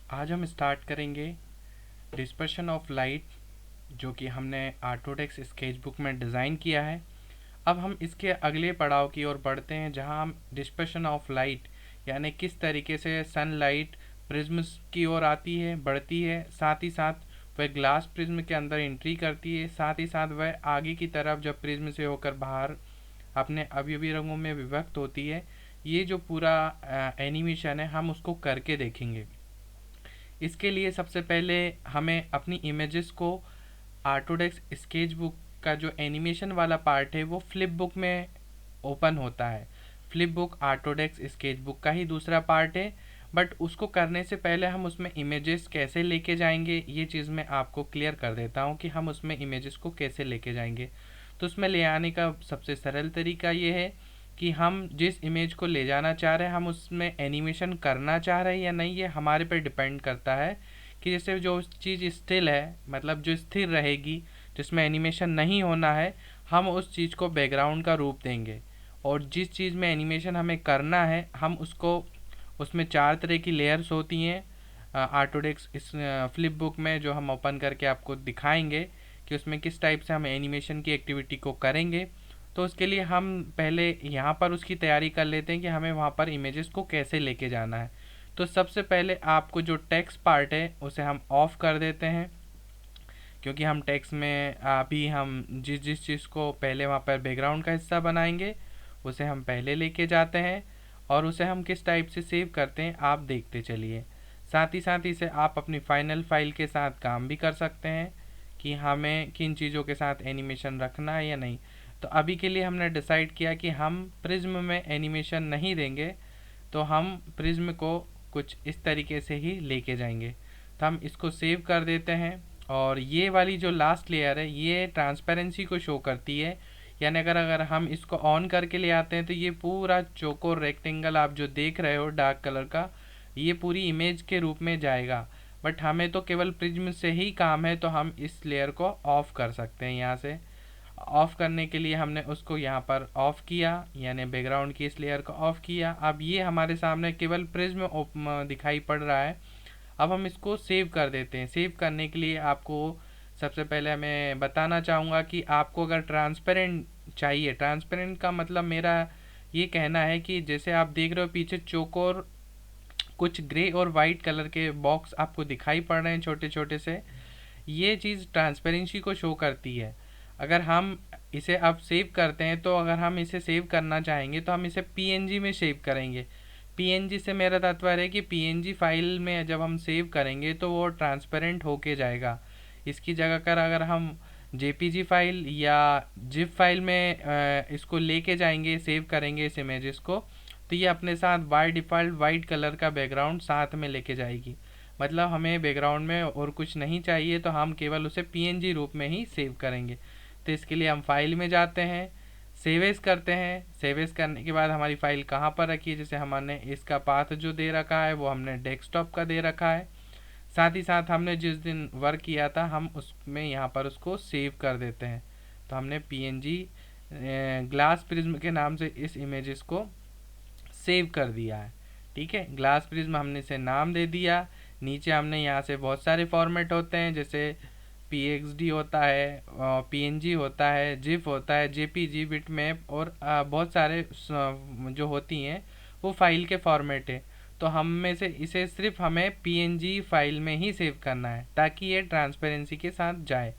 आज हम स्टार्ट करेंगे डिस्पर्शन ऑफ लाइट, जो कि हमने ऑटोडेस्क स्केचबुक में डिज़ाइन किया है। अब हम इसके अगले पड़ाव की ओर बढ़ते हैं, जहां हम डिस्पर्शन ऑफ लाइट यानी किस तरीके से सनलाइट प्रिज्म की ओर आती है, बढ़ती है, साथ ही साथ वह ग्लास प्रिज्म के अंदर एंट्री करती है, साथ ही साथ वह आगे की तरफ जब प्रिज्म से होकर बाहर अपने अवयवी रंगों में विभक्त होती है। ये जो पूरा एनिमेशन है हम उसको करके देखेंगे। इसके लिए सबसे पहले हमें अपनी इमेजेस को ऑटोडेस्क स्केचबुक का जो एनिमेशन वाला पार्ट है वो फ्लिप बुक में ओपन होता है। फ्लिप बुक ऑटोडेस्क स्केचबुक का ही दूसरा पार्ट है, बट उसको करने से पहले हम उसमें इमेजेस कैसे लेके जाएंगे ये चीज़ मैं आपको क्लियर कर देता हूँ कि हम उसमें इमेजेस को कैसे लेके जाएंगे। तो उसमें ले आने का सबसे सरल तरीका ये है कि हम जिस इमेज को ले जाना चाह रहे हैं हम उसमें एनिमेशन करना चाह रहे हैं या नहीं, ये हमारे पर डिपेंड करता है। कि जैसे जो चीज़ स्टिल है, मतलब जो स्थिर रहेगी, जिसमें एनिमेशन नहीं होना है, हम उस चीज़ को बैकग्राउंड का रूप देंगे। और जिस चीज़ में एनिमेशन हमें करना है हम उसको, उसमें 4 तरह की लेयर्स होती हैं ऑटोडेस्क इस फ्लिप बुक में, जो हम ओपन करके आपको दिखाएंगे कि उसमें किस टाइप से हम एनिमेशन की एक्टिविटी को करेंगे। तो उसके लिए हम पहले यहाँ पर उसकी तैयारी कर लेते हैं कि हमें वहाँ पर इमेजेस को कैसे लेके जाना है। तो सबसे पहले आपको जो टेक्स्ट पार्ट है उसे हम ऑफ कर देते हैं, क्योंकि हम टेक्स्ट में अभी हम जिस जिस चीज़ को पहले वहाँ पर बैकग्राउंड का हिस्सा बनाएंगे उसे हम पहले लेके जाते हैं, और उसे हम किस टाइप से सेव करते हैं आप देखते चलिए। साथ ही साथ इसे आप अपनी फाइनल फाइल के साथ काम भी कर सकते हैं कि हमें किन चीज़ों के साथ एनिमेशन रखना है या नहीं। तो अभी के लिए हमने डिसाइड किया कि हम प्रिज्म में एनिमेशन नहीं देंगे, तो हम प्रिज्म को कुछ इस तरीके से ही लेके जाएंगे। तो हम इसको सेव कर देते हैं, और ये वाली जो लास्ट लेयर है ये ट्रांसपेरेंसी को शो करती है। यानी अगर अगर हम इसको ऑन करके ले आते हैं तो ये पूरा चौकोर रेक्टेंगल आप जो देख रहे हो डार्क कलर का, ये पूरी इमेज के रूप में जाएगा। बट हमें तो केवल प्रिज्म से ही काम है, तो हम इस लेयर को ऑफ कर सकते हैं। यहाँ से ऑफ करने के लिए हमने उसको यहाँ पर ऑफ किया, यानी बैकग्राउंड की इस लेयर को ऑफ किया। अब ये हमारे सामने केवल प्रिज्म दिखाई पड़ रहा है। अब हम इसको सेव कर देते हैं। सेव करने के लिए आपको सबसे पहले मैं बताना चाहूँगा कि आपको अगर ट्रांसपेरेंट चाहिए, ट्रांसपेरेंट का मतलब मेरा ये कहना है कि जैसे आप देख रहे हो पीछे चौकोर कुछ ग्रे और वाइट कलर के बॉक्स आपको दिखाई पड़ रहे हैं छोटे छोटे से, ये चीज़ ट्रांसपेरेंसी को शो करती है। अगर हम इसे अब सेव करते हैं, तो अगर हम इसे सेव करना चाहेंगे तो हम इसे पीएनजी में सेव करेंगे। पीएनजी से मेरा तात्पर्य है कि पीएनजी फाइल में जब हम सेव करेंगे तो वो ट्रांसपेरेंट होके जाएगा। इसकी जगह कर अगर हम जेपीजी फाइल या जिप फाइल में इसको लेके जाएंगे, सेव करेंगे इस इमेजेस को, तो ये अपने साथ बाय डिफ़ॉल्ट वाइट कलर का बैकग्राउंड साथ में लेके जाएगी। मतलब हमें बैकग्राउंड में और कुछ नहीं चाहिए, तो हम केवल उसे पीएनजी रूप में ही सेव करेंगे। तो इसके लिए हम फाइल में जाते हैं, सेव एज करते हैं। सेव एज करने के बाद हमारी फ़ाइल कहाँ पर रखी है, जैसे हमने इसका पाथ जो दे रखा है वो हमने डेस्कटॉप का दे रखा है। साथ ही साथ हमने जिस दिन वर्क किया था हम उसमें यहाँ पर उसको सेव कर देते हैं। तो हमने पीएनजी ग्लास प्रिज्म के नाम से इस इमेजेस को सेव कर दिया है। ठीक है, ग्लास प्रिज्म हमने इसे नाम दे दिया। नीचे हमने यहाँ से बहुत सारे फॉर्मेट होते हैं, जैसे पीएक्सडी होता है, पीएनजी होता है, जिफ होता है, जेपीजी, बिटमैप, और बहुत सारे जो होती हैं वो फाइल के फॉर्मेट है। तो हम में से इसे सिर्फ हमें पीएनजी फाइल में ही सेव करना है ताकि ये ट्रांसपेरेंसी के साथ जाए।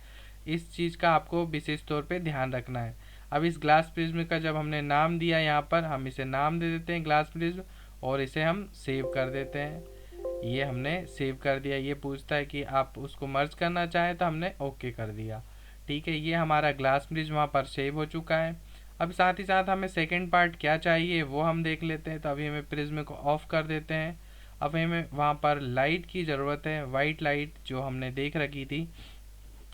इस चीज़ का आपको विशेष तौर पे ध्यान रखना है। अब इस ग्लास प्रिज्म का जब हमने नाम दिया, यहाँ पर हम इसे नाम दे देते हैं ग्लास प्रिज्म, और इसे हम सेव कर देते हैं। ये हमने सेव कर दिया। ये पूछता है कि आप उसको मर्ज करना चाहें, तो हमने ओके कर दिया। ठीक है, ये हमारा ग्लास ब्रिज वहाँ पर सेव हो चुका है। अब साथ ही साथ हमें सेकंड पार्ट क्या चाहिए वो हम देख लेते हैं। तो अभी हमें प्रिज्म को ऑफ कर देते हैं। अब हमें वहाँ पर लाइट की ज़रूरत है, वाइट लाइट जो हमने देख रखी थी,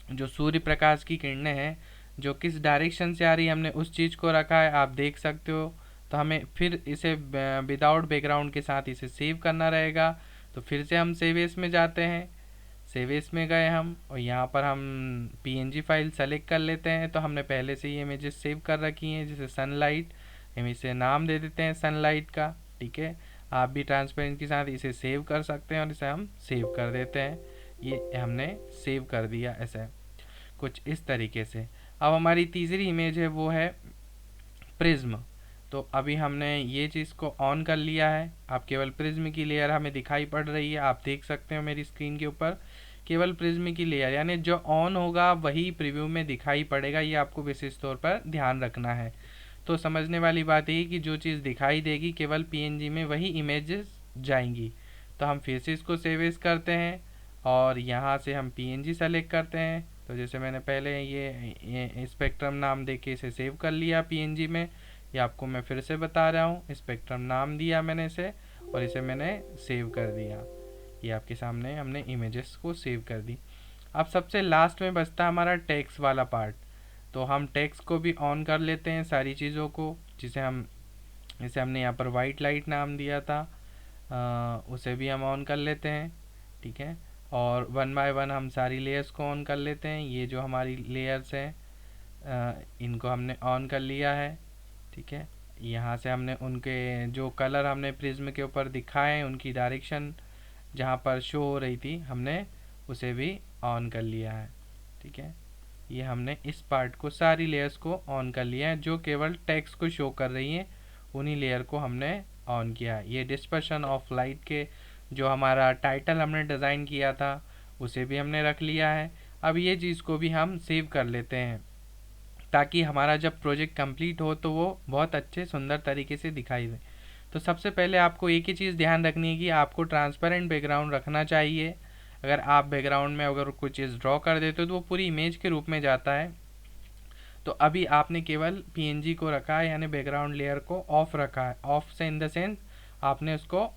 जो सूर्य प्रकाश की किरणें हैं जो किस डायरेक्शन से आ रही है हमने उस चीज़ को रखा है, आप देख सकते हो। तो हमें फिर इसे विदाउट बैकग्राउंड के साथ इसे सेव करना रहेगा। तो फिर से हम सेव एस में जाते हैं, सेव एस में गए हम, और यहाँ पर हम पीएनजी फाइल सेलेक्ट कर लेते हैं। तो हमने पहले से ही इमेजेस सेव कर रखी हैं, जैसे सनलाइट, हम इसे नाम दे देते हैं सनलाइट का। ठीक है, आप भी ट्रांसपेरेंट के साथ इसे सेव कर सकते हैं और इसे हम सेव कर देते हैं। ये हमने सेव कर दिया ऐसे कुछ इस तरीके से। अब हमारी तीसरी इमेज है वो है प्रिज्म। तो अभी हमने ये चीज़ को ऑन कर लिया है। अब केवल प्रिज्म की लेयर हमें दिखाई पड़ रही है, आप देख सकते हो मेरी स्क्रीन के ऊपर केवल प्रिज्म की लेयर, यानी जो ऑन होगा वही प्रीव्यू में दिखाई पड़ेगा। ये आपको विशेष तौर पर ध्यान रखना है। तो समझने वाली बात यही कि जो चीज़ दिखाई देगी केवल पीएनजी में वही इमेजेस जाएंगी। तो हम फिर से इसको सेव एज करते हैं और यहाँ से हम पीएनजी सेलेक्ट करते हैं। तो जैसे मैंने पहले ये स्पेक्ट्रम नाम दे के इसे सेव कर लिया पीएनजी में। ये आपको मैं फिर से बता रहा हूँ, स्पेक्ट्रम नाम दिया मैंने इसे और इसे मैंने सेव कर दिया। ये आपके सामने हमने इमेजेस को सेव कर दी। अब सबसे लास्ट में बचता हमारा टेक्स्ट वाला पार्ट। तो हम टेक्स्ट को भी ऑन कर लेते हैं सारी चीज़ों को, जिसे हमने यहाँ पर वाइट लाइट नाम दिया था, उसे भी हम ऑन कर लेते हैं। ठीक है, और वन बाय वन हम सारी लेयर्स को ऑन कर लेते हैं। ये जो हमारी लेयर्स हैं इनको हमने ऑन कर लिया है। ठीक है, यहाँ से हमने उनके जो कलर हमने प्रिज्म के ऊपर दिखाए उनकी डायरेक्शन जहाँ पर शो हो रही थी हमने उसे भी ऑन कर लिया है। ठीक है, ये हमने इस पार्ट को सारी लेयर्स को ऑन कर लिया है। जो केवल टेक्स्ट को शो कर रही हैं उन्हीं लेयर को हमने ऑन किया है। ये डिस्पर्शन ऑफ लाइट के जो हमारा टाइटल हमने डिज़ाइन किया था उसे भी हमने रख लिया है। अब ये चीज़ को भी हम सेव कर लेते हैं ताकि हमारा जब प्रोजेक्ट कंप्लीट हो तो वो बहुत अच्छे सुंदर तरीके से दिखाई दे। तो सबसे पहले आपको एक ही चीज़ ध्यान रखनी है कि आपको ट्रांसपेरेंट बैकग्राउंड रखना चाहिए। अगर आप बैकग्राउंड में अगर कोई चीज़ ड्रॉ कर देते हो तो वो पूरी इमेज के रूप में जाता है। तो अभी आपने केवल पीएनजी को रखा है, यानी बैकग्राउंड लेयर को ऑफ रखा है। ऑफ से इन द सेंस आपने उसको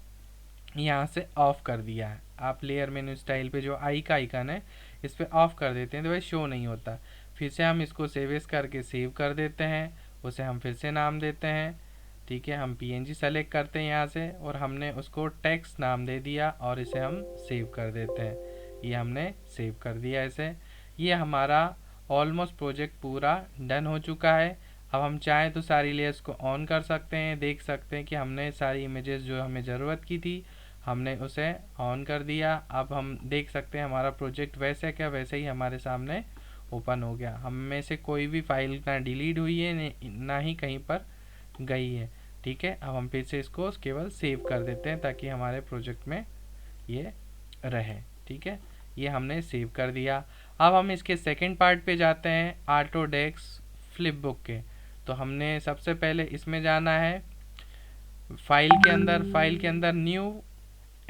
यहाँ से ऑफ कर दिया है। आप लेयर मेन्यू स्टाइल पे जो आई का आइकन है इस पर ऑफ कर देते हैं तो वह शो नहीं होता। फिर से हम इसको सेव एज करके सेव कर देते हैं, उसे हम फिर से नाम देते हैं। ठीक है, हम पीएनजी सेलेक्ट करते हैं यहाँ से और हमने उसको टेक्स्ट नाम दे दिया और इसे हम सेव कर देते हैं। ये हमने सेव कर दिया इसे। ये हमारा ऑलमोस्ट प्रोजेक्ट पूरा डन हो चुका है। अब हम चाहें तो सारी लेयर्स को ऑन कर सकते हैं, देख सकते हैं कि हमने सारी इमेजेस जो हमें ज़रूरत की थी हमने उसे ऑन कर दिया। अब हम देख सकते हैं हमारा प्रोजेक्ट वैसे क्या वैसे ही हमारे सामने ओपन हो गया। हम में से कोई भी फाइल ना डिलीट हुई है ना ही कहीं पर गई है। ठीक है, अब हम फिर से इसको केवल सेव कर देते हैं ताकि हमारे प्रोजेक्ट में ये रहे। ठीक है, ये हमने सेव कर दिया। अब हम इसके सेकंड पार्ट पे जाते हैं ऑटोडेस्क फ्लिपबुक के। तो हमने सबसे पहले इसमें जाना है फाइल के अंदर न्यू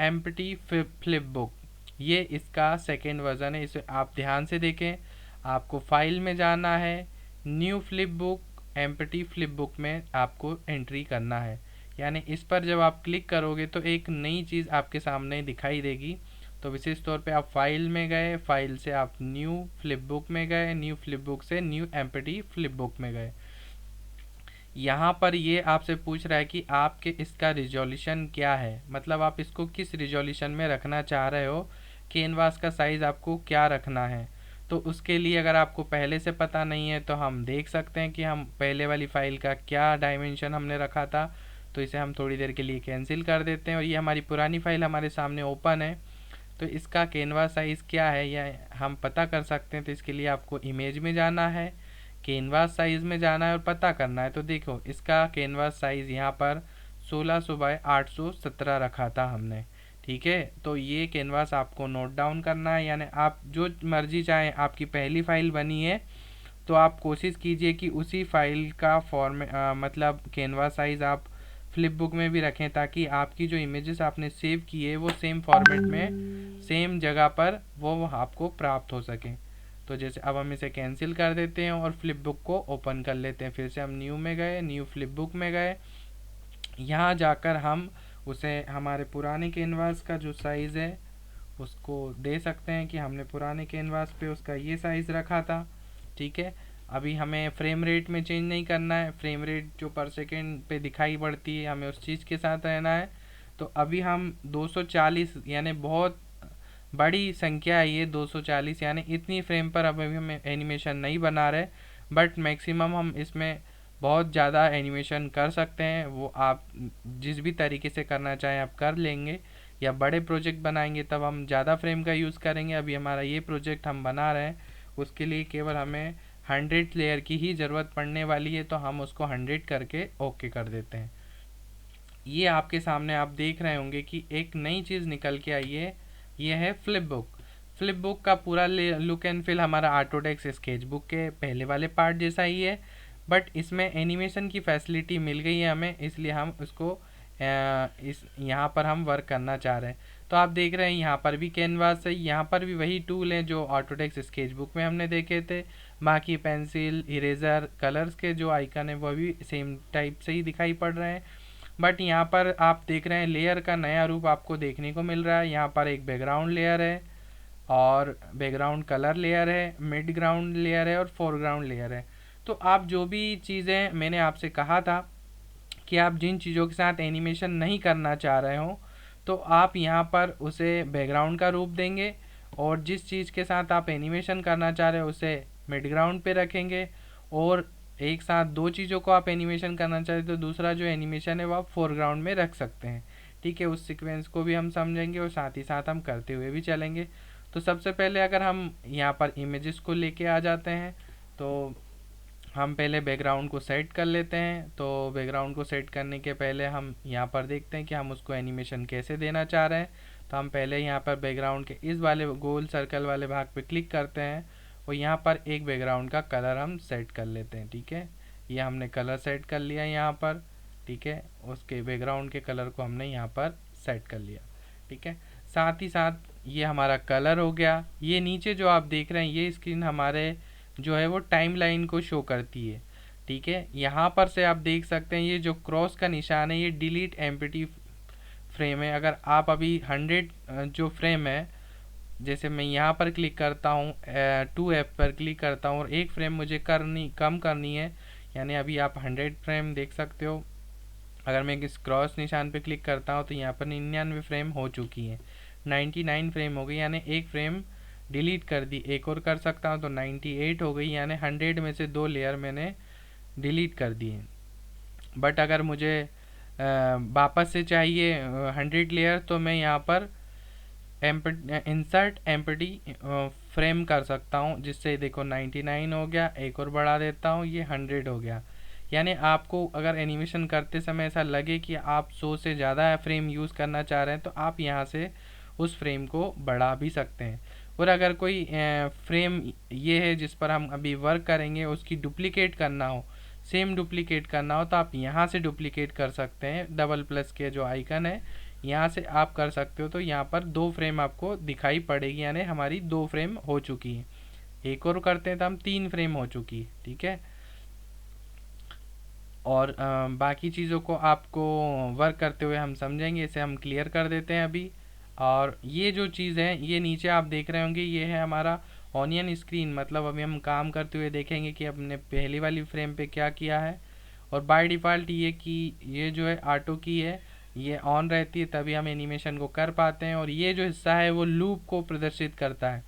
एम्प्टी फ्लिपबुक। ये इसका सेकंड वर्जन है, इसे आप ध्यान से देखें। आपको फाइल में जाना है, न्यू फ्लिपबुक एम्प्टी फ्लिपबुक में आपको एंट्री करना है। यानी इस पर जब आप क्लिक करोगे तो एक नई चीज़ आपके सामने दिखाई देगी। तो विशेष तौर पे आप फाइल में गए, फाइल से आप न्यू फ्लिपबुक में गए, न्यू फ्लिपबुक से न्यू एम्प्टी फ्लिपबुक में गए। यहाँ पर ये आपसे पूछ रहा है कि आपके इसका रिजोल्यूशन क्या है, मतलब आप इसको किस रिजोल्यूशन में रखना चाह रहे हो, कैनवास का साइज़ आपको क्या रखना है। तो उसके लिए अगर आपको पहले से पता नहीं है तो हम देख सकते हैं कि हम पहले वाली फ़ाइल का क्या डायमेंशन हमने रखा था। तो इसे हम थोड़ी देर के लिए कैंसिल कर देते हैं और ये हमारी पुरानी फ़ाइल हमारे सामने ओपन है। तो इसका कैनवास साइज़ क्या है यह हम पता कर सकते हैं। तो इसके लिए आपको इमेज में जाना है, कैनवास साइज़ में जाना है और पता करना है। तो देखो इसका कैनवास साइज़ यहाँ पर 1600 बाय 817 रखा था हमने। ठीक है, तो ये कैनवास आपको नोट डाउन करना है। यानी आप जो मर्जी चाहें, आपकी पहली फ़ाइल बनी है तो आप कोशिश कीजिए कि उसी फाइल का मतलब कैनवास साइज़ आप फ्लिपबुक में भी रखें ताकि आपकी जो इमेजेस आपने सेव की है वो सेम फॉर्मेट में सेम जगह पर वो आपको प्राप्त हो सके। तो जैसे अब हम इसे कैंसिल कर देते हैं और फ्लिपबुक को ओपन कर लेते हैं। फिर से हम न्यू में गए, न्यू फ्लिपबुक में गए। यहाँ जाकर हम उसे हमारे पुराने कैनवास का जो साइज़ है उसको दे सकते हैं कि हमने पुराने कैनवास पे उसका ये साइज़ रखा था। ठीक है, अभी हमें फ्रेम रेट में चेंज नहीं करना है। फ्रेम रेट जो पर सेकेंड पे दिखाई पड़ती है हमें उस चीज़ के साथ रहना है। तो अभी हम 240 यानी बहुत बड़ी संख्या है ये 240, यानी इतनी फ्रेम पर अभी हम एनिमेशन नहीं बना रहे, बट मैक्सिमम हम इसमें बहुत ज़्यादा एनिमेशन कर सकते हैं, वो आप जिस भी तरीके से करना चाहें आप कर लेंगे, या बड़े प्रोजेक्ट बनाएंगे तब हम ज़्यादा फ्रेम का यूज़ करेंगे। अभी हमारा ये प्रोजेक्ट हम बना रहे हैं, उसके लिए केवल हमें 100 लेयर की ही ज़रूरत पड़ने वाली है, तो हम उसको 100 करके ओके कर देते हैं। ये आपके सामने आप देख रहे होंगे कि एक नई चीज़ निकल के आई है, ये है फ्लिप बुक। फ्लिप बुक का पूरा लुक एंड फील हमारा ऑटोडेस्क स्केच बुक के पहले वाले पार्ट जैसा ही है, बट इसमें एनिमेशन की फैसिलिटी मिल गई है हमें, इसलिए हम उसको इस यहाँ पर हम वर्क करना चाह रहे हैं। तो आप देख रहे हैं यहाँ पर भी कैनवास है, यहाँ पर भी वही टूल हैं जो ऑटोडेस्क स्केच बुक में हमने देखे थे। बाकी पेंसिल, इरेज़र, कलर्स के जो आइकन है वो भी सेम टाइप से ही दिखाई पड़ रहे हैं, बट यहाँ पर आप देख रहे हैं लेयर का नया रूप आपको देखने को मिल रहा है। यहाँ पर एक बैकग्राउंड लेयर है, और बैकग्राउंड कलर लेयर है, मिड ग्राउंड लेयर है, और फोरग्राउंड लेयर है। तो आप जो भी चीज़ें मैंने आपसे कहा था कि आप जिन चीज़ों के साथ एनिमेशन नहीं करना चाह रहे हो, तो आप यहाँ पर उसे बैकग्राउंड का रूप देंगे, और जिस चीज़ के साथ आप एनिमेशन करना चाह रहे हो उसे मिड ग्राउंड पे रखेंगे, और एक साथ दो चीज़ों को आप एनिमेशन करना चाहते तो दूसरा जो एनिमेशन है वो आप फोरग्राउंड में रख सकते हैं। ठीक है, उस सीक्वेंस को भी हम समझेंगे और साथ ही साथ हम करते हुए भी चलेंगे। तो सबसे पहले अगर हम यहाँ पर इमेजेस को लेके आ जाते हैं, तो हम पहले बैकग्राउंड को सेट कर लेते हैं। तो बैकग्राउंड को सेट करने के पहले हम यहाँ पर देखते हैं कि हम उसको एनिमेशन कैसे देना चाह रहे हैं। तो हम पहले यहाँ पर बैकग्राउंड के इस वाले गोल सर्कल वाले भाग पे क्लिक करते हैं, और यहाँ पर एक बैकग्राउंड का कलर हम सेट कर लेते हैं। ठीक है, ये हमने कलर सेट कर लिया यहाँ पर। ठीक है, उसके बैकग्राउंड के कलर को हमने यहाँ पर सेट कर लिया। ठीक है, साथ ही साथ ये हमारा कलर हो गया। ये नीचे जो आप देख रहे हैं ये स्क्रीन हमारे जो है वो टाइमलाइन को शो करती है। ठीक है, यहाँ पर से आप देख सकते हैं ये जो क्रॉस का निशान है ये डिलीट एम्प्टी फ्रेम है। अगर आप अभी 100 जो फ्रेम है, जैसे मैं यहाँ पर क्लिक करता हूँ, 2F पर क्लिक करता हूँ और एक फ्रेम मुझे कम करनी है, यानी अभी आप 100 फ्रेम देख सकते हो। अगर मैं इस क्रॉस निशान पे क्लिक करता हूँ तो यहाँ पर 99 फ्रेम हो चुकी है, 99 फ्रेम हो गई, यानी एक फ्रेम डिलीट कर दी। एक और कर सकता हूँ तो 98 हो गई, यानी 100 में से 2 लेयर मैंने डिलीट कर दिए। बट अगर मुझे वापस से चाहिए 100 लेयर, तो मैं यहाँ पर इंसर्ट एम्प्टी फ्रेम कर सकता हूँ, जिससे देखो 99 हो गया, एक और बढ़ा देता हूँ, ये 100 हो गया। यानी आपको अगर एनिमेशन करते समय ऐसा लगे कि आप 100 से ज़्यादा फ्रेम यूज़ करना चाह रहे हैं तो आप यहाँ से उस फ्रेम को बढ़ा भी सकते हैं। और अगर कोई फ्रेम ये है जिस पर हम अभी वर्क करेंगे उसकी डुप्लिकेट करना हो, सेम डुप्लिकेट करना हो, तो आप यहाँ से डुप्लिकेट कर सकते हैं। डबल प्लस के जो आइकन है यहाँ से आप कर सकते हो। तो यहाँ पर 2 फ्रेम आपको दिखाई पड़ेगी, यानी हमारी 2 फ्रेम हो चुकी है। एक और करते हैं तो हम 3 फ्रेम हो चुकी है। ठीक है, और बाकी चीज़ों को आपको वर्क करते हुए हम समझेंगे, इसे हम क्लियर कर देते हैं अभी। और ये जो चीज़ है ये नीचे आप देख रहे होंगे ये है हमारा ऑनियन स्क्रीन, मतलब अभी हम काम करते हुए देखेंगे कि हमने पहली वाली फ्रेम पे क्या किया है। और बाय डिफ़ॉल्ट ये की ये जो है ऑटो की है, ये ऑन रहती है तभी हम एनिमेशन को कर पाते हैं। और ये जो हिस्सा है वो लूप को प्रदर्शित करता है।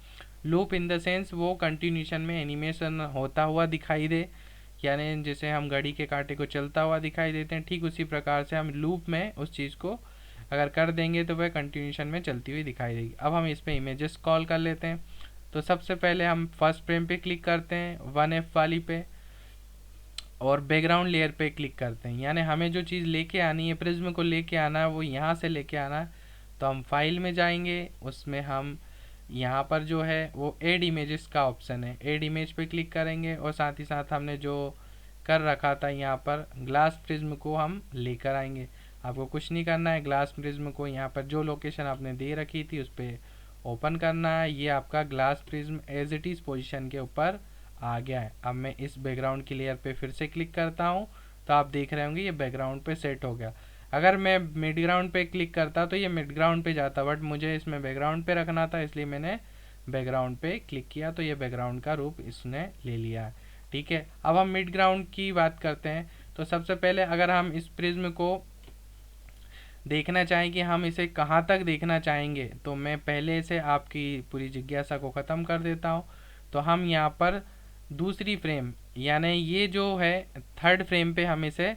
लूप इन द सेंस वो कंटिन्यूशन में एनिमेशन होता हुआ दिखाई दे, यानी जैसे हम घड़ी के कांटे को चलता हुआ दिखाई देते हैं, ठीक उसी प्रकार से हम लूप में उस चीज़ को अगर कर देंगे तो वह कंटिन्यूशन में चलती हुई दिखाई देगी। अब हम इस पे इमेजेस कॉल कर लेते हैं। तो सबसे पहले हम फर्स्ट फ्रेम पे क्लिक करते हैं 1F वाली पे, और बैकग्राउंड लेयर पे क्लिक करते हैं। यानी हमें जो चीज़ लेके आनी है, प्रिज्म को लेके आना है, वो यहाँ से लेके आना है। तो हम फाइल में जाएंगे, उसमें हम यहाँ पर जो है वो एड इमेजेस का ऑप्शन है, एड इमेज पे क्लिक करेंगे, और साथ ही साथ हमने जो कर रखा था यहाँ पर ग्लास प्रिज्म को हम लेकर आएंगे। आपको कुछ नहीं करना है, ग्लास प्रिज्म को यहाँ पर जो लोकेशन आपने दे रखी थी उस पर ओपन करना है। ये आपका glass prism as it is position के ऊपर आ गया है। अब मैं इस बैकग्राउंड की लेयर पे फिर से क्लिक करता हूँ तो आप देख रहे होंगे ये बैकग्राउंड पे सेट हो गया। अगर मैं मिड ग्राउंड पे क्लिक करता तो ये मिड ग्राउंड पे जाता, बट मुझे इसमें बैकग्राउंड पे रखना था इसलिए मैंने बैकग्राउंड पे क्लिक किया, तो ये बैकग्राउंड का रूप इसने ले लिया है। ठीक है, अब हम मिड ग्राउंड की बात करते हैं। तो सबसे पहले अगर हम इस प्रिज्म को देखना चाहें कि हम इसे कहाँ तक देखना चाहेंगे, तो मैं पहले से आपकी पूरी जिज्ञासा को ख़त्म कर देता हूँ। तो हम यहाँ पर दूसरी फ्रेम यानी ये जो है थर्ड फ्रेम पे हम इसे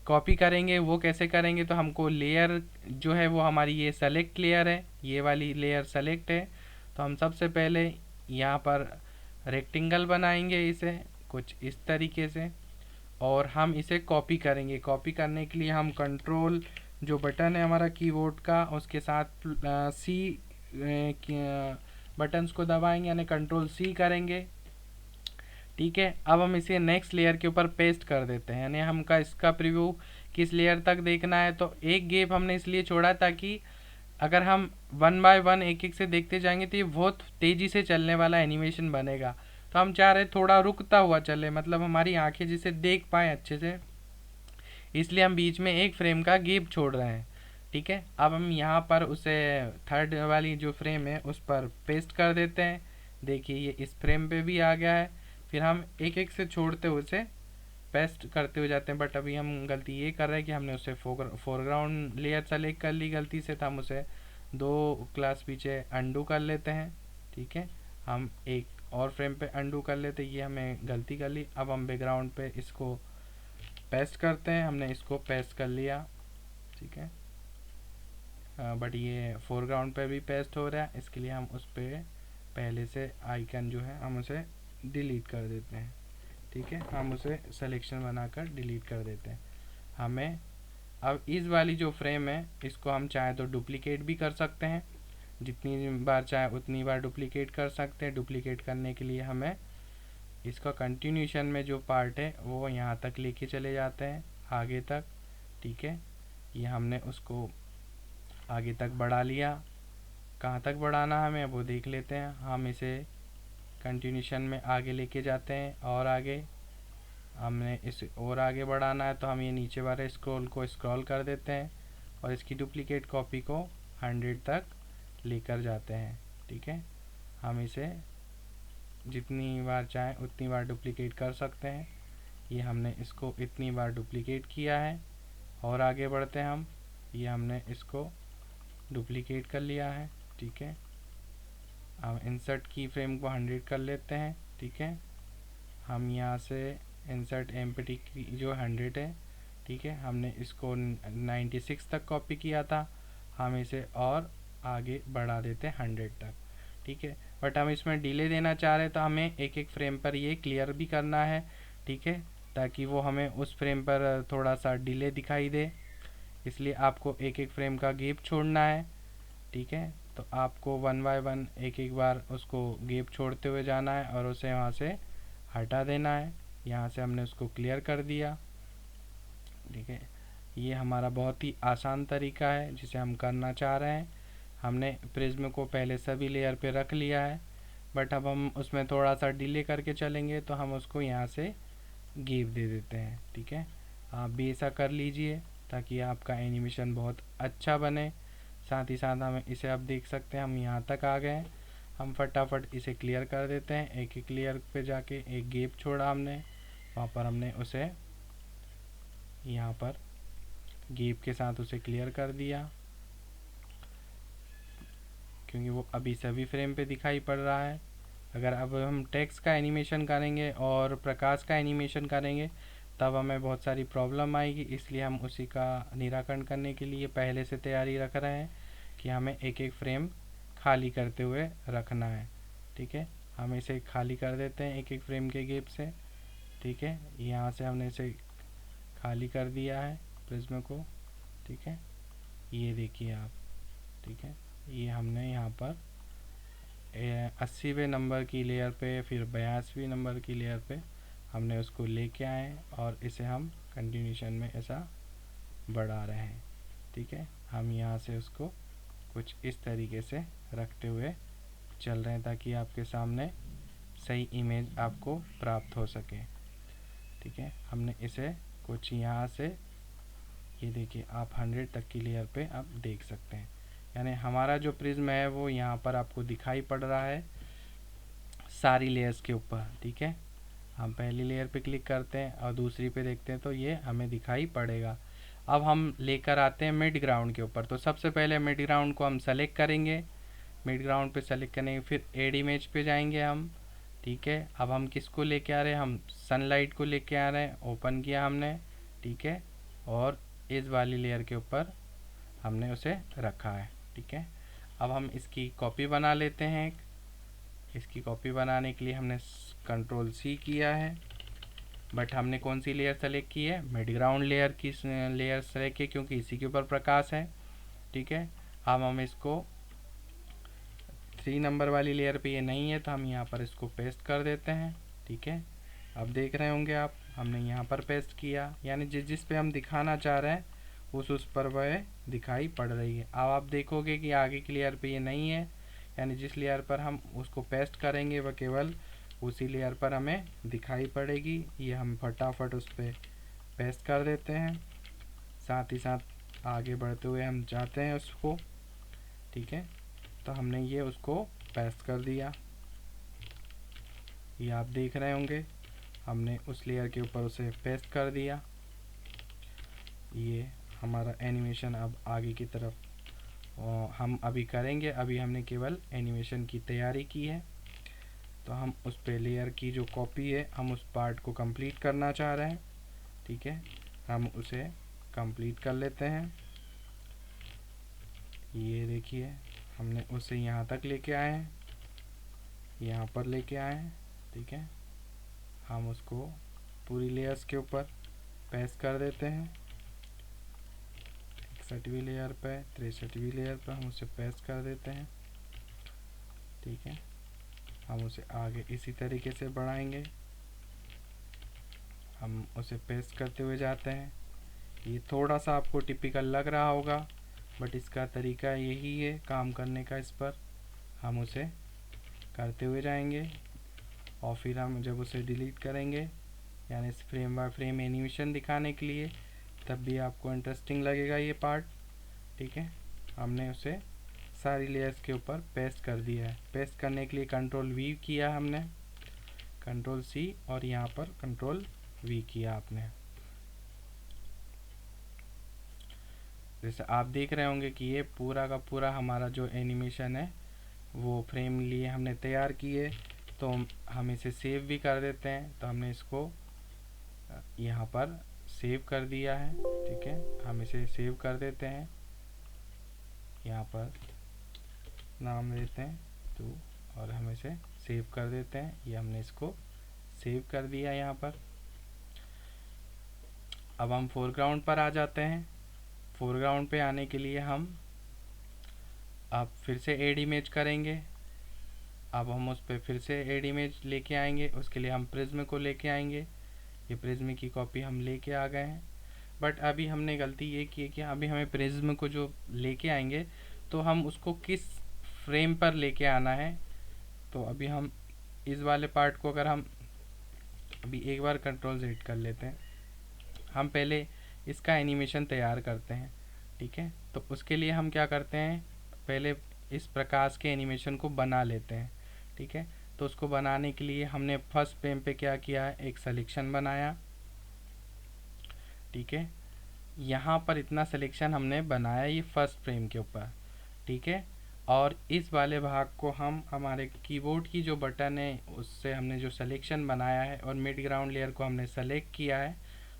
कॉपी करेंगे। वो कैसे करेंगे, तो हमको लेयर जो है वो हमारी ये सेलेक्ट लेयर है, ये वाली लेयर सेलेक्ट है। तो हम सबसे पहले यहाँ पर रेक्टेंगल बनाएंगे इसे कुछ इस तरीके से, और हम इसे कॉपी करेंगे। कॉपी करने के लिए हम कंट्रोल जो बटन है हमारा कीबोर्ड का, उसके साथ सी बटन्स को दबाएंगे, यानी कंट्रोल सी करेंगे। ठीक है, अब हम इसे नेक्स्ट लेयर के ऊपर पेस्ट कर देते हैं, यानी हमका इसका प्रीव्यू किस लेयर तक देखना है। तो एक गैप हमने इसलिए छोड़ा ताकि अगर हम वन बाय वन एक एक से देखते जाएंगे तो ये बहुत तेज़ी से चलने वाला एनिमेशन बनेगा। तो हम चाह रहे थोड़ा रुकता हुआ चले, मतलब हमारी आंखें जिसे देख पाएँ अच्छे से, इसलिए हम बीच में एक फ्रेम का गैप छोड़ रहे हैं। ठीक है, अब हम यहाँ पर उसे थर्ड वाली जो फ्रेम है उस पर पेस्ट कर देते हैं। देखिए ये इस फ्रेम पे भी आ गया है। फिर हम एक एक से छोड़ते हुए उसे पेस्ट करते हुए जाते हैं, बट अभी हम गलती ये कर रहे हैं कि हमने उसे फोरग्राउंड लेयर सेलेक्ट कर ली गलती से, तो हम उसे 2 क्लास पीछे अंडू कर लेते हैं। ठीक है, हम एक और फ्रेम पे अंडू कर लेते, ये हमें गलती कर ली। अब हम बैकग्राउंड पे इसको पेस्ट करते हैं, हमने इसको पेस्ट कर लिया। ठीक है, बट ये फोरग्राउंड पे भी पेस्ट हो रहा है, इसके लिए हम उस पर पहले से आइकन जो है हम उसे डिलीट कर देते हैं। ठीक है, हम उसे सिलेक्शन बनाकर डिलीट कर देते हैं। हमें अब इस वाली जो फ्रेम है इसको हम चाहे तो डुप्लीकेट भी कर सकते हैं, जितनी बार चाहे उतनी बार डुप्लीकेट कर सकते हैं। डुप्लीकेट करने के लिए हमें इसका कंटिन्यूशन में जो पार्ट है वो यहाँ तक लेके चले जाते हैं, आगे तक। ठीक है, ये हमने उसको आगे तक बढ़ा लिया। कहाँ तक बढ़ाना हमें वो देख लेते हैं। हम इसे कंटिन्यूशन में आगे लेके जाते हैं और आगे हमने इसे और आगे बढ़ाना है, तो हम ये नीचे वाले स्क्रॉल को स्क्रॉल कर देते हैं और इसकी डुप्लीकेट कॉपी को 100 तक लेकर जाते हैं। ठीक है, हम इसे जितनी बार चाहें उतनी बार डुप्लीकेट कर सकते हैं। ये हमने इसको इतनी बार डुप्लीकेट किया है और आगे बढ़ते हैं हम। ये हमने इसको डुप्लीकेट कर लिया है। ठीक है, हम इंसर्ट की फ्रेम को 100 कर लेते हैं। ठीक है, हम यहाँ से इंसर्ट एम्प्टी की जो 100 है, ठीक है, हमने इसको 96 तक कॉपी किया था, हम इसे और आगे बढ़ा देते हैं 100 तक। ठीक है, बट हम इसमें डिले देना चाह रहे हैं, तो हमें एक एक फ्रेम पर ये क्लियर भी करना है। ठीक है, ताकि वो हमें उस फ्रेम पर थोड़ा सा डिले दिखाई दे, इसलिए आपको एक एक फ्रेम का गैप छोड़ना है। ठीक है, तो आपको वन बाय वन एक एक बार उसको गैप छोड़ते हुए जाना है और उसे वहाँ से हटा देना है। यहाँ से हमने उसको क्लियर कर दिया। ठीक है, ये हमारा बहुत ही आसान तरीका है जिसे हम करना चाह रहे हैं। हमने प्रिज्म को पहले सभी लेयर पे रख लिया है, बट अब हम उसमें थोड़ा सा डिले करके चलेंगे, तो हम उसको यहाँ से गैप दे देते हैं। ठीक है, आप भी ऐसा कर लीजिए ताकि आपका एनिमेशन बहुत अच्छा बने। साथ ही साथ हम इसे अब देख सकते हैं, हम यहाँ तक आ गए हैं। हम फटाफट इसे क्लियर कर देते हैं। एक एक लेयर पे जाके एक गैप छोड़ा हमने, वहाँ पर हमने उसे यहाँ पर गैप के साथ उसे क्लियर कर दिया, क्योंकि वो अभी सभी फ्रेम पे दिखाई पड़ रहा है। अगर अब हम टेक्स्ट का एनिमेशन करेंगे और प्रकाश का एनिमेशन करेंगे तब हमें बहुत सारी प्रॉब्लम आएगी, इसलिए हम उसी का निराकरण करने के लिए पहले से तैयारी रख रहे हैं कि हमें एक एक फ्रेम खाली करते हुए रखना है। ठीक है, हम इसे खाली कर देते हैं एक एक फ्रेम के गैप से। ठीक है, यहाँ से हमने इसे खाली कर दिया है प्रिज्म को। ठीक है, ये देखिए आप। ठीक है, ये हमने यहाँ पर 80वें नंबर की लेयर पे, फिर 82वें नंबर की लेयर पे हमने उसको लेके आए और इसे हम कंटिन्यूशन में ऐसा बढ़ा रहे हैं। ठीक है, हम यहाँ से उसको कुछ इस तरीके से रखते हुए चल रहे हैं ताकि आपके सामने सही इमेज आपको प्राप्त हो सके। ठीक है, हमने इसे कुछ यहाँ से, ये देखिए आप 100 तक की लेयर पे आप देख सकते हैं, यानी हमारा जो प्रिज्म है वो यहाँ पर आपको दिखाई पड़ रहा है सारी लेयर्स के ऊपर। ठीक है, हम पहली लेयर पे क्लिक करते हैं और दूसरी पे देखते हैं तो ये हमें दिखाई पड़ेगा। अब हम लेकर आते हैं मिड ग्राउंड के ऊपर। तो सबसे पहले मिड ग्राउंड को हम सेलेक्ट करेंगे, मिड ग्राउंड पे सेलेक्ट करेंगे, फिर एड इमेज पे जाएंगे हम। ठीक है। अब हम किसको लेके आ रहे हैं, हम सनलाइट को लेके आ रहे हैं, ओपन किया हमने, ठीक है, और इस वाली लेयर के ऊपर हमने उसे रखा है, ठीक है। अब हम इसकी कॉपी बना लेते हैं। इसकी कॉपी बनाने के लिए हमने कंट्रोल सी किया है, बट हमने कौन सी लेयर सेलेक्ट की है, मिड ग्राउंड लेयर की लेयर सेलेक्ट की, क्योंकि इसी के ऊपर प्रकाश है, ठीक है। अब हम इसको 3 नंबर वाली लेयर पे ये नहीं है तो हम यहाँ पर इसको पेस्ट कर देते हैं, ठीक है। अब देख रहे होंगे आप, हमने यहाँ पर पेस्ट किया, यानी जिस पे हम दिखाना चाह रहे हैं उस पर वह दिखाई पड़ रही है। अब आप देखोगे कि आगे की लेयर पे ये नहीं है, यानी जिस लेयर पर हम उसको पेस्ट करेंगे वह केवल उसी लेयर पर हमें दिखाई पड़ेगी। ये हम फटाफट उस पर पेस्ट कर देते हैं, साथ ही साथ आगे बढ़ते हुए हम जाते हैं उसको, ठीक है। तो हमने ये उसको पेस्ट कर दिया, ये आप देख रहे होंगे, हमने उस लेयर के ऊपर उसे पेस्ट कर दिया। ये हमारा एनिमेशन अब आगे की तरफ हम अभी करेंगे, अभी हमने केवल एनिमेशन की तैयारी की है। तो हम उस पे लेयर की जो कॉपी है, हम उस पार्ट को कंप्लीट करना चाह रहे हैं, ठीक है। हम उसे कंप्लीट कर लेते हैं। ये देखिए, हमने उसे यहाँ तक लेके आए हैं, यहाँ पर लेके आए हैं, ठीक है। हम उसको पूरी लेयर्स के ऊपर पेस्ट कर देते हैं। 61वीं लेयर पे, 63वीं लेयर पर हम उसे पेस्ट कर देते हैं, ठीक है। हम उसे आगे इसी तरीके से बढ़ाएंगे, हम उसे पेस्ट करते हुए जाते हैं। ये थोड़ा सा आपको टिपिकल लग रहा होगा, बट इसका तरीका यही है काम करने का। इस पर हम उसे करते हुए जाएंगे और फिर हम जब उसे डिलीट करेंगे, यानी इस फ्रेम बाय फ्रेम एनिमेशन दिखाने के लिए, तब भी आपको इंटरेस्टिंग लगेगा ये पार्ट, ठीक है। हमने उसे सारी लेयर्स के ऊपर पेस्ट कर दिया है। पेस्ट करने के लिए कंट्रोल वी किया हमने, कंट्रोल सी, और यहाँ पर कंट्रोल वी किया आपने। जैसे आप देख रहे होंगे कि ये पूरा का पूरा हमारा जो एनिमेशन है वो फ्रेम लिए हमने तैयार किए। तो हम इसे सेव भी कर देते हैं। तो हमने इसको यहाँ पर सेव कर दिया है, ठीक है। हम इसे सेव कर देते हैं, यहाँ पर नाम देते हैं तो, और हम इसे सेव कर देते हैं। ये हमने इसको सेव कर दिया यहाँ पर। अब हम फोरग्राउंड पर आ जाते हैं। फोरग्राउंड पे आने के लिए हम अब फिर से एड इमेज करेंगे। अब हम उस पर फिर से एड इमेज लेके आएंगे, उसके लिए हम प्रिज्म को लेके आएंगे। ये प्रिज्म की कॉपी हम लेके आ गए हैं, बट अभी हमने गलती ये की है कि अभी हमें प्रिज्म को जो लेके आएंगे तो हम उसको किस फ्रेम पर लेके आना है। तो अभी हम इस वाले पार्ट को अगर हम अभी एक बार कंट्रोल Z कर लेते हैं, हम पहले इसका एनिमेशन तैयार करते हैं, ठीक है। तो उसके लिए हम क्या करते हैं, पहले इस प्रकाश के एनिमेशन को बना लेते हैं, ठीक है। तो उसको बनाने के लिए हमने फर्स्ट फ्रेम पे क्या किया है, एक सिलेक्शन बनाया, ठीक है। यहाँ पर इतना सिलेक्शन हमने बनाया ये फर्स्ट फ्रेम के ऊपर, ठीक है। और इस वाले भाग को हम हमारे कीबोर्ड की जो बटन है उससे हमने जो सिलेक्शन बनाया है और मिड ग्राउंड लेयर को हमने सेलेक्ट किया है।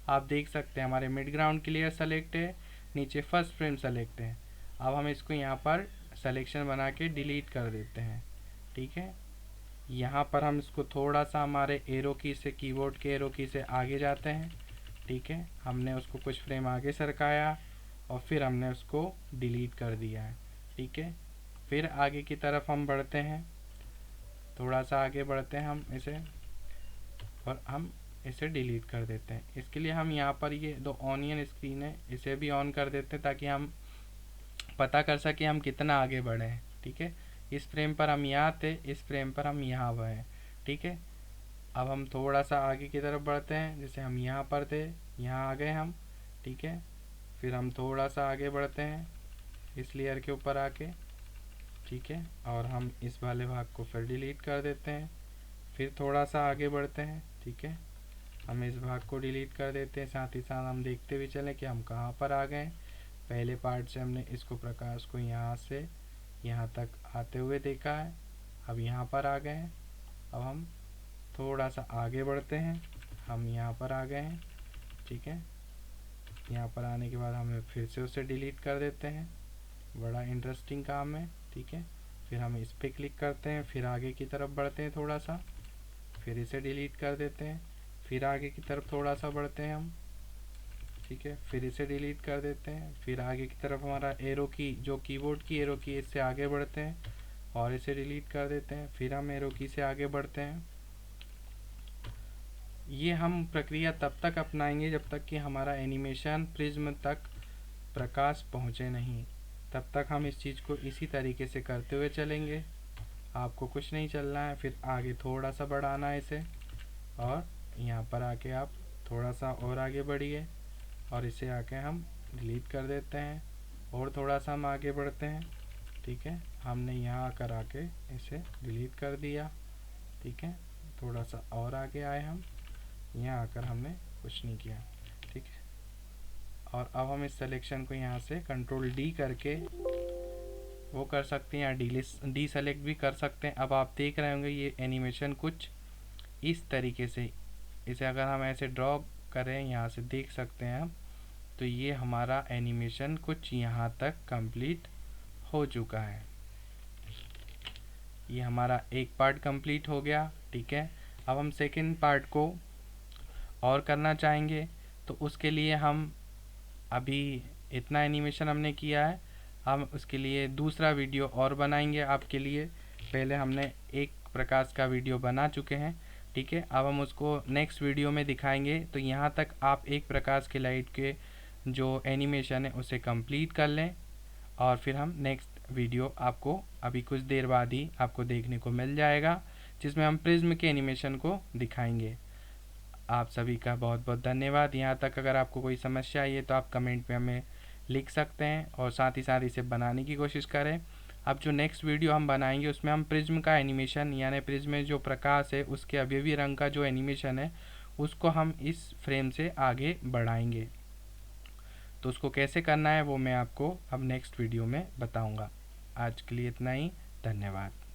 आप देख सकते हैं हमारे मिड ग्राउंड की लेयर सेलेक्ट है, नीचे फर्स्ट फ्रेम सेलेक्ट है। अब हम इसको यहाँ पर सिलेक्शन बना के डिलीट कर देते हैं, ठीक है। यहाँ पर हम इसको थोड़ा सा हमारे एरो की से, कीबोर्ड के एरो की से आगे जाते हैं, ठीक है। हमने उसको कुछ फ्रेम आगे सरकाया और फिर हमने उसको डिलीट कर दिया है, ठीक है। फिर आगे की तरफ हम बढ़ते हैं, थोड़ा सा आगे बढ़ते हैं हम इसे, और हम इसे डिलीट कर देते हैं। इसके लिए हम यहाँ पर ये दो ऑनियन स्क्रीन है, इसे भी ऑन कर देते हैं ताकि हम पता कर सकें हम कितना आगे बढ़े हैं, ठीक है। इस फ्रेम पर हम यहाँ थे, इस फ्रेम पर हम यहाँ हुए हैं, ठीक है। अब हम थोड़ा सा आगे की तरफ बढ़ते हैं, जैसे हम यहाँ पर थे, यहाँ आ गए हम, ठीक है। फिर हम थोड़ा सा आगे बढ़ते हैं इस लेयर के ऊपर आके, ठीक है, और हम इस वाले भाग को फिर डिलीट कर देते हैं। फिर थोड़ा सा आगे बढ़ते हैं, ठीक है, हम इस भाग को डिलीट कर देते हैं। साथ ही साथ हम देखते भी चलें कि हम कहाँ पर आ गए। पहले पार्ट से हमने इसको प्रकाश को यहाँ से यहाँ तक आते हुए देखा है, अब यहाँ पर आ गए हैं। अब हम थोड़ा सा आगे बढ़ते हैं, हम यहाँ पर आ गए हैं, ठीक है। यहाँ पर आने के बाद हमें फिर से उसे डिलीट कर देते हैं, बड़ा इंटरेस्टिंग काम है, ठीक है। फिर हम इस पर क्लिक करते हैं, फिर आगे की तरफ बढ़ते हैं थोड़ा सा, फिर इसे डिलीट कर देते हैं, फिर आगे की तरफ थोड़ा सा बढ़ते हैं हम, ठीक है। फिर इसे डिलीट कर देते हैं, फिर आगे की तरफ हमारा एरो की जो कीबोर्ड की एरो की इससे आगे बढ़ते हैं और इसे डिलीट कर देते हैं, फिर हम एरो की से आगे बढ़ते हैं। ये हम प्रक्रिया तब तक अपनाएंगे जब तक कि हमारा एनिमेशन प्रिज्म तक प्रकाश पहुँचे नहीं, तब तक हम इस चीज़ को इसी तरीके से करते हुए चलेंगे। आपको कुछ नहीं चलना है, फिर आगे थोड़ा सा बढ़ाना है इसे, और यहाँ पर आके आप थोड़ा सा और आगे बढ़िए और इसे आके हम डिलीट कर देते हैं, और थोड़ा सा हम आगे बढ़ते हैं, ठीक है। हमने यहाँ आकर आके इसे डिलीट कर दिया, ठीक है। थोड़ा सा और आगे आए हम, यहाँ आकर हमने कुछ नहीं किया, ठीक है। और अब हम इस सिलेक्शन को यहाँ से कंट्रोल डी करके वो कर सकते हैं, या डी सेलेक्ट भी कर सकते हैं। अब आप देख रहे होंगे ये एनिमेशन कुछ इस तरीके से, इसे अगर हम ऐसे ड्रॉ करें, यहाँ से देख सकते हैं हम, तो ये हमारा एनिमेशन कुछ यहाँ तक कंप्लीट हो चुका है। ये हमारा एक पार्ट कंप्लीट हो गया, ठीक है। अब हम सेकंड पार्ट को और करना चाहेंगे, तो उसके लिए हम अभी इतना एनिमेशन हमने किया है, हम उसके लिए दूसरा वीडियो और बनाएंगे आपके लिए। पहले हमने एक प्रकाश का वीडियो बना चुके हैं, ठीक है। अब हम उसको नेक्स्ट वीडियो में दिखाएंगे। तो यहाँ तक आप एक प्रकाश के लाइट के जो एनिमेशन है उसे कंप्लीट कर लें, और फिर हम नेक्स्ट वीडियो आपको अभी कुछ देर बाद ही आपको देखने को मिल जाएगा, जिसमें हम प्रिज्म के एनिमेशन को दिखाएंगे। आप सभी का बहुत बहुत धन्यवाद। यहाँ तक अगर आपको कोई समस्या आई है तो आप कमेंट में हमें लिख सकते हैं, और साथ ही साथ इसे बनाने की कोशिश करें। अब जो नेक्स्ट वीडियो हम बनाएंगे उसमें हम प्रिज्म का एनिमेशन, यानी प्रिज्म में जो प्रकाश है उसके अवयवी रंग का जो एनिमेशन है उसको हम इस फ्रेम से आगे बढ़ाएंगे। तो उसको कैसे करना है वो मैं आपको अब नेक्स्ट वीडियो में बताऊंगा। आज के लिए इतना ही, धन्यवाद।